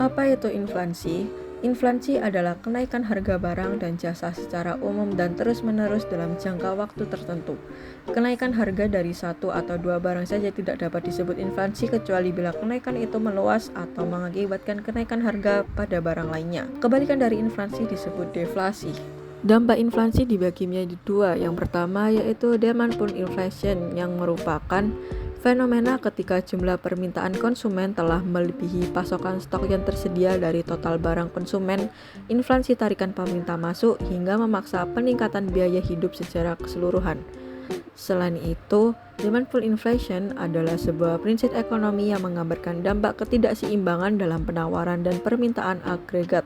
Apa itu inflasi? Inflasi adalah kenaikan harga barang dan jasa secara umum dan terus-menerus dalam jangka waktu tertentu. Kenaikan harga dari satu atau dua barang saja tidak dapat disebut inflasi kecuali bila kenaikan itu meluas atau mengakibatkan kenaikan harga pada barang lainnya. Kebalikan dari inflasi disebut deflasi. Dampak inflasi dibagi menjadi dua. Yang pertama yaitu demand pull inflation yang merupakan fenomena ketika jumlah permintaan konsumen telah melebihi pasokan stok yang tersedia dari total barang konsumen. Inflasi tarikan pemerintah masuk hingga memaksa peningkatan biaya hidup secara keseluruhan. Selain itu, demand pull inflation adalah sebuah prinsip ekonomi yang menggambarkan dampak ketidakseimbangan dalam penawaran dan permintaan agregat,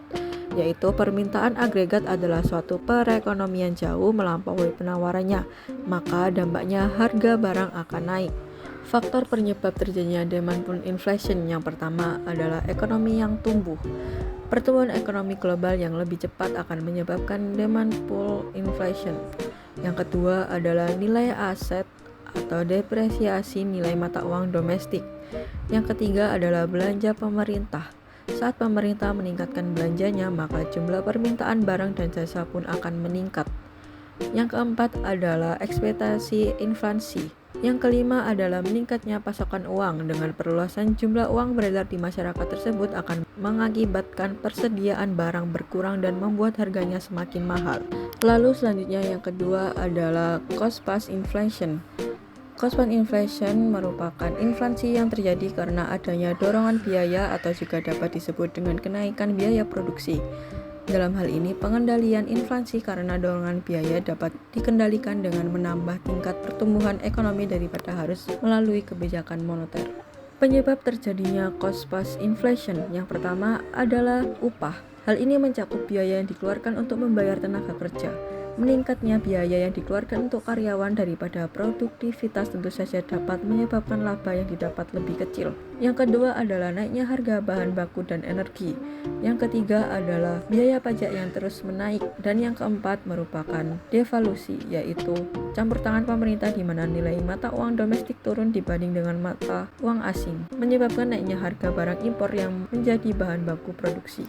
yaitu permintaan agregat adalah suatu perekonomian jauh melampaui penawarannya, maka dampaknya harga barang akan naik. Faktor penyebab terjadinya demand pull inflation yang pertama adalah ekonomi yang tumbuh. Pertumbuhan ekonomi global yang lebih cepat akan menyebabkan demand pull inflation. Yang kedua adalah nilai aset atau depresiasi nilai mata uang domestik. Yang ketiga adalah belanja pemerintah. Saat pemerintah meningkatkan belanjanya, maka jumlah permintaan barang dan jasa pun akan meningkat. Yang keempat adalah ekspektasi inflasi. Yang kelima adalah meningkatnya pasokan uang. Dengan perluasan jumlah uang beredar di masyarakat tersebut akan mengakibatkan persediaan barang berkurang dan membuat harganya semakin mahal. Lalu selanjutnya yang kedua adalah cost plus inflation. Cost plus inflation merupakan inflasi yang terjadi karena adanya dorongan biaya atau juga dapat disebut dengan kenaikan biaya produksi. Dalam hal ini, pengendalian inflasi karena dorongan biaya dapat dikendalikan dengan menambah tingkat pertumbuhan ekonomi daripada harus melalui kebijakan moneter. Penyebab terjadinya cost plus inflation yang pertama adalah upah. Hal ini mencakup biaya yang dikeluarkan untuk membayar tenaga kerja. Meningkatnya biaya yang dikeluarkan untuk karyawan daripada produktivitas tentu saja dapat menyebabkan laba yang didapat lebih kecil. Yang kedua adalah naiknya harga bahan baku dan energi. Yang ketiga adalah biaya pajak yang terus menaik. Dan yang keempat merupakan devaluasi, yaitu campur tangan pemerintah di mana nilai mata uang domestik turun dibanding dengan mata uang asing, menyebabkan naiknya harga barang impor yang menjadi bahan baku produksi.